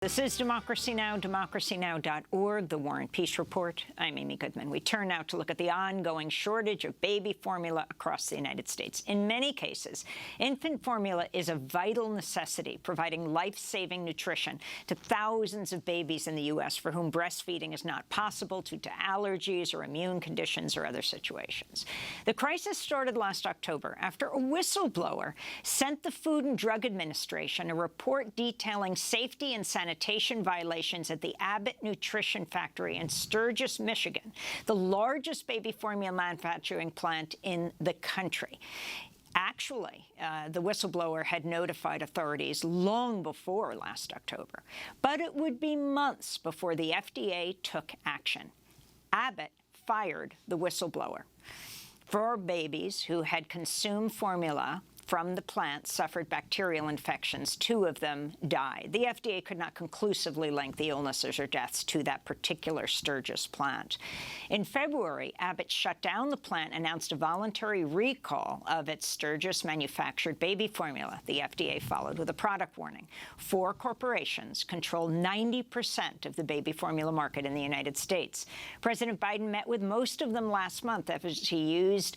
This is Democracy Now!, democracynow.org, The War and Peace Report. I'm Amy Goodman. We turn now to look at the ongoing shortage of baby formula across the United States. In many cases, infant formula is a vital necessity, providing life-saving nutrition to thousands of babies in the U.S. for whom breastfeeding is not possible due to allergies or immune conditions or other situations. The crisis started last October after a whistleblower sent the Food and Drug Administration a report detailing safety and sanitation violations at the Abbott Nutrition Factory in Sturgis, Michigan, the largest baby formula manufacturing plant in the country. Actually, the whistleblower had notified authorities long before last October, but it would be months before the FDA took action. Abbott fired the whistleblower. 4 babies who had consumed formula from the plant suffered bacterial infections. 2 of them died. The FDA could not conclusively link the illnesses or deaths to that particular Sturgis plant. In February, Abbott shut down the plant, announced a voluntary recall of its Sturgis-manufactured baby formula. The FDA followed with a product warning. 4 corporations control 90% of the baby formula market in the United States. President Biden met with most of them last month after he used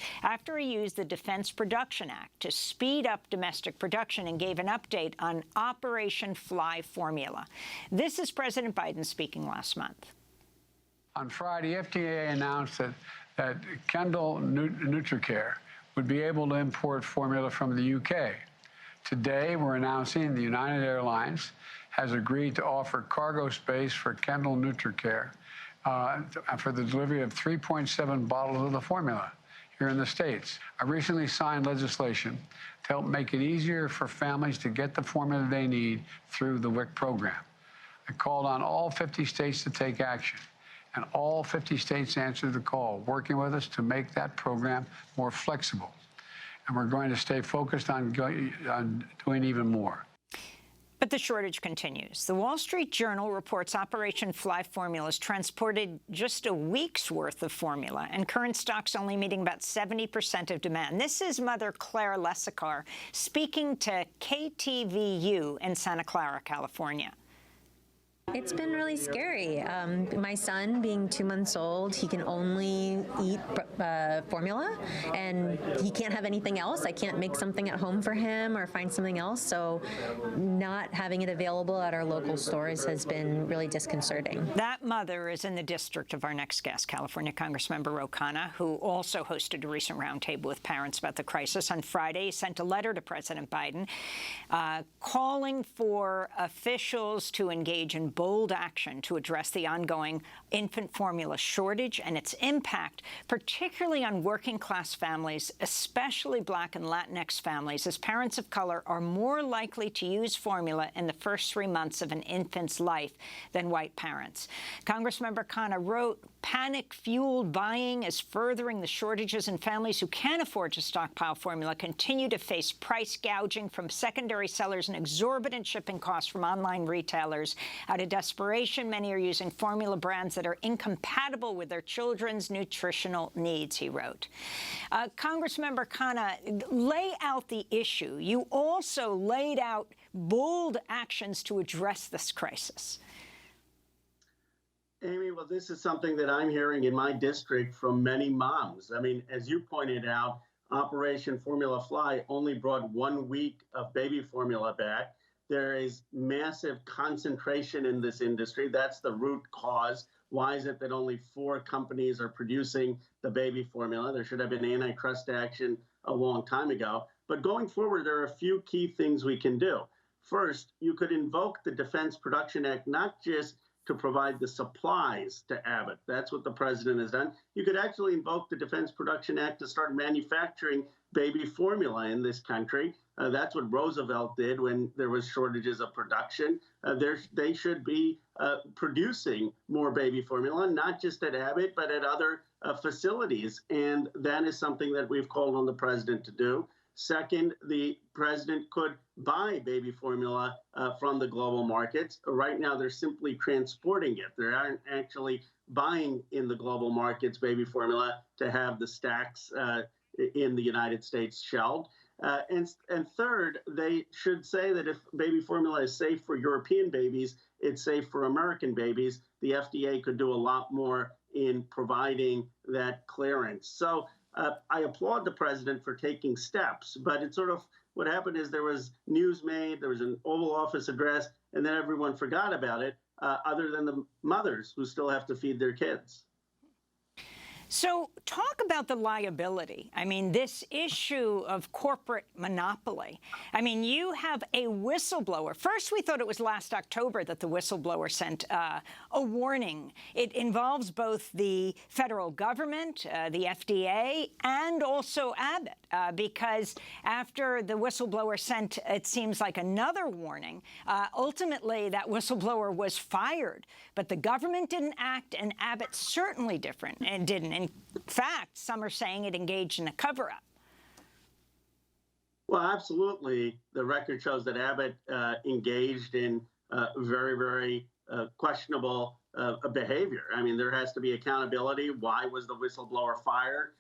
the Defense Production Act to speed up domestic production and gave an update on Operation Fly Formula. This is President Biden speaking last month. On Friday, FDA announced that Kendall NutriCare would be able to import formula from the UK. Today, we're announcing the United Airlines has agreed to offer cargo space for Kendall NutriCare for the delivery of 3.7 bottles of the formula here in the States. I recently signed legislation to help make it easier for families to get the formula they need through the WIC program. I called on all 50 states to take action, and all 50 states answered the call, working with us to make that program more flexible. And we're going to stay focused on doing even more. But the shortage continues. The Wall Street Journal reports Operation Fly Formulas transported just a week's worth of formula, and current stocks only meeting about 70% of demand. This is Mother Claire Lessicar speaking to KTVU in Santa Clara, California. It's been really scary. My son, being 2 months old, he can only eat formula, and he can't have anything else. I can't make something at home for him or find something else, so not having it available at our local stores has been really disconcerting. That mother is in the district of our next guest, California Congressmember Khanna, who also hosted a recent roundtable with parents about the crisis. On Friday, he sent a letter to President Biden calling for officials to engage in bold action to address the ongoing infant formula shortage and its impact, particularly on working-class families, especially Black and Latinx families, as parents of color are more likely to use formula in the first 3 months of an infant's life than white parents. Congressmember Khanna wrote, "Panic-fueled buying is furthering the shortages, and families who can't afford to stockpile formula continue to face price gouging from secondary sellers and exorbitant shipping costs from online retailers. Out of desperation, many are using formula brands that are incompatible with their children's nutritional needs," he wrote. Congressmember Khanna, lay out the issue. You also laid out bold actions to address this crisis. Amy, well, this is something that I'm hearing in my district from many moms. I mean, as you pointed out, Operation Formula Fly only brought 1 week of baby formula back. There is massive concentration in this industry. That's the root cause. Why is it that only 4 companies are producing the baby formula? There should have been antitrust action a long time ago. But going forward, there are a few key things we can do. First, you could invoke the Defense Production Act, not just to provide the supplies to Abbott. That's what the president has done. You could actually invoke the Defense Production Act to start manufacturing baby formula in this country. That's what Roosevelt did when there was shortages of production. They should be producing more baby formula, not just at Abbott, but at other facilities. And that is something that we've called on the president to do. Second, the president could buy baby formula from the global markets. Right now, they're simply transporting it. They aren't actually buying in the global markets baby formula to have the stacks in the United States shelved. And third, they should say that if baby formula is safe for European babies, it's safe for American babies, the FDA could do a lot more in providing that clearance. So I applaud the president for taking steps, but it's sort of what happened is there was news made, there was an Oval Office address, and then everyone forgot about it, other than the mothers who still have to feed their kids. So talk about the liability. I mean, this issue of corporate monopoly. I mean, you have a whistleblower. First, we thought it was last October that the whistleblower sent a warning. It involves both the federal government, the FDA, and also Abbott, because after the whistleblower sent, it seems like another warning, ultimately that whistleblower was fired. But the government didn't act, and Abbott certainly didn't. In fact, some are saying it engaged in a cover-up. Well, absolutely. The record shows that Abbott engaged in very, very questionable behavior. I mean, there has to be accountability. Why was the whistleblower fired?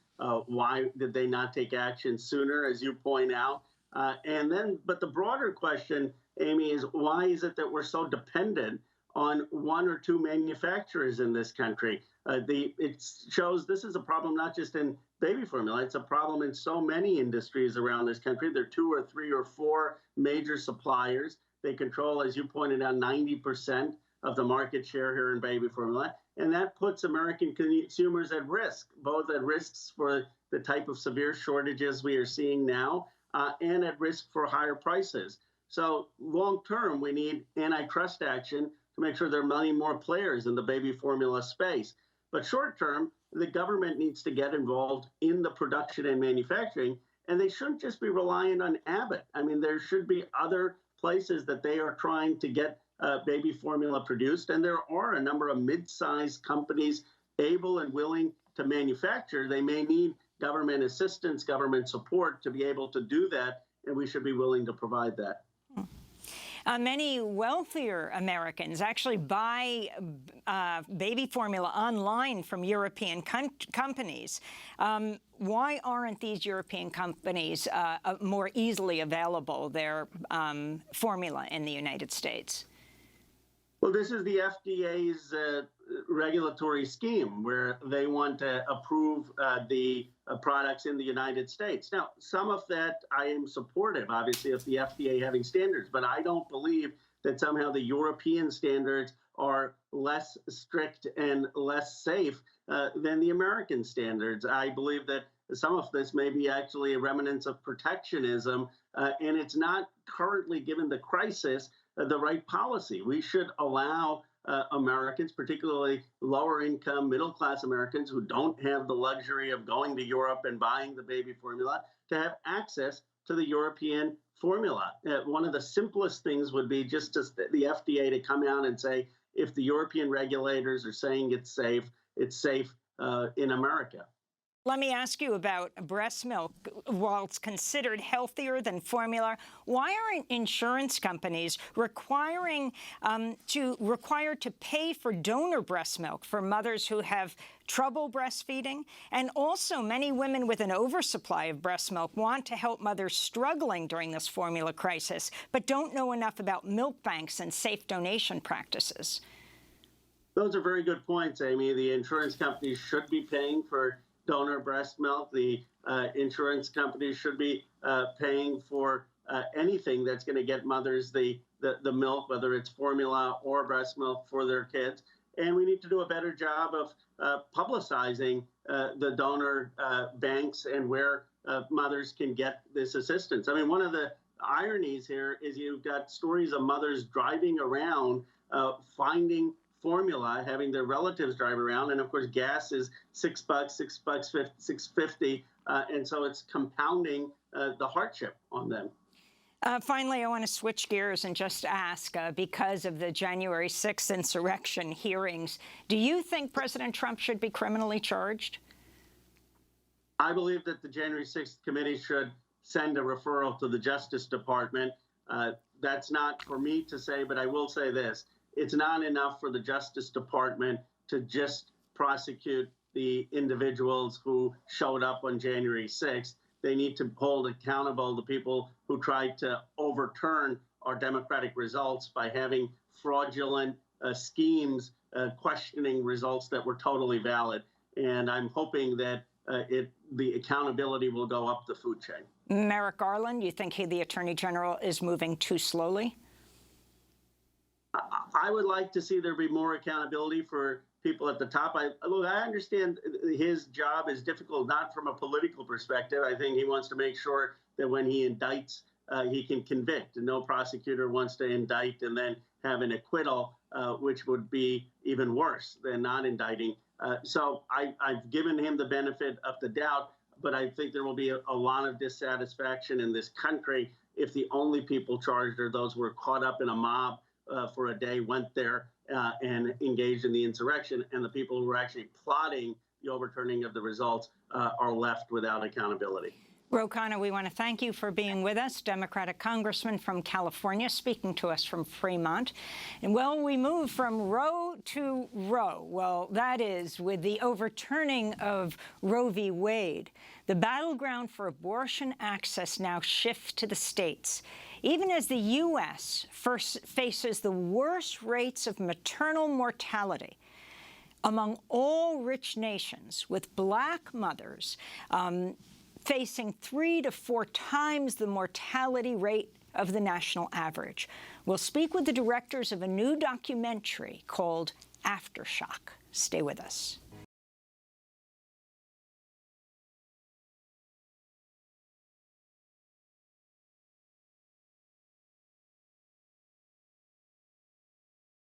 Why did they not take action sooner, as you point out? But the broader question, Amy, is why is it that we're so dependent on one or two manufacturers in this country? It shows this is a problem not just in baby formula, it's a problem in so many industries around this country. There are 2 or 3 or 4 major suppliers. They control, as you pointed out, 90% of the market share here in baby formula. And that puts American consumers at risk, both at risks for the type of severe shortages we are seeing now and at risk for higher prices. So long term, we need antitrust action to make sure there are many more players in the baby formula space. But short term, the government needs to get involved in the production and manufacturing, and they shouldn't just be reliant on Abbott. I mean, there should be other places that they are trying to get baby formula produced, and there are a number of mid-sized companies able and willing to manufacture. They may need government assistance, government support to be able to do that, and we should be willing to provide that. Many wealthier Americans actually buy baby formula online from European companies. Why aren't these European companies more easily available, their formula in the United States? Well, this is the FDA's regulatory scheme where they want to approve the products in the United States. Now, some of that I am supportive, obviously, of the FDA having standards, but I don't believe that somehow the European standards are less strict and less safe than the American standards. I believe that some of this may be actually a remnants of protectionism, and it's not currently, given the crisis, the right policy. We should allow Americans, particularly lower income, middle class Americans who don't have the luxury of going to Europe and buying the baby formula, to have access to the European formula. One of the simplest things would be just the FDA to come out and say, if the European regulators are saying it's safe in America. Let me ask you about breast milk. While it's considered healthier than formula, why aren't insurance companies required to pay for donor breast milk for mothers who have trouble breastfeeding? And also, many women with an oversupply of breast milk want to help mothers struggling during this formula crisis, but don't know enough about milk banks and safe donation practices. Those are very good points, Amy. The insurance companies should be paying for donor breast milk. The insurance companies should be paying for anything that's going to get mothers the milk, whether it's formula or breast milk for their kids. And we need to do a better job of publicizing the donor banks and where mothers can get this assistance. I mean, one of the ironies here is you've got stories of mothers driving around finding formula, having their relatives drive around, and of course gas is $6, $6.50, and so it's compounding the hardship on them. Finally, I want to switch gears and just ask, because of the January 6th insurrection hearings, do you think President Trump should be criminally charged? I believe that the January 6th committee should send a referral to the Justice Department. That's not for me to say, but I will say this. It's not enough for the Justice Department to just prosecute the individuals who showed up on January 6th. They need to hold accountable the people who tried to overturn our democratic results by having fraudulent schemes questioning results that were totally valid. And I'm hoping that the accountability will go up the food chain. Merrick Garland, you think the Attorney General is moving too slowly? I would like to see there be more accountability for people at the top. Look, I understand his job is difficult, not from a political perspective. I think he wants to make sure that when he indicts, he can convict. And no prosecutor wants to indict and then have an acquittal, which would be even worse than not indicting. So I've given him the benefit of the doubt, but I think there will be a lot of dissatisfaction in this country if the only people charged are those who were caught up in a mob for a day, went there and engaged in the insurrection, and the people who were actually plotting the overturning of the results are left without accountability. Khanna, we want to thank you for being with us, Democratic Congressman from California, speaking to us from Fremont. And, well, we move from Roe to Roe. Well, that is, with the overturning of Roe v. Wade, the battleground for abortion access now shifts to the states. Even as the U.S. first faces the worst rates of maternal mortality among all rich nations, with Black mothers facing 3 to 4 times the mortality rate of the national average. We'll speak with the directors of a new documentary called Aftershock. Stay with us.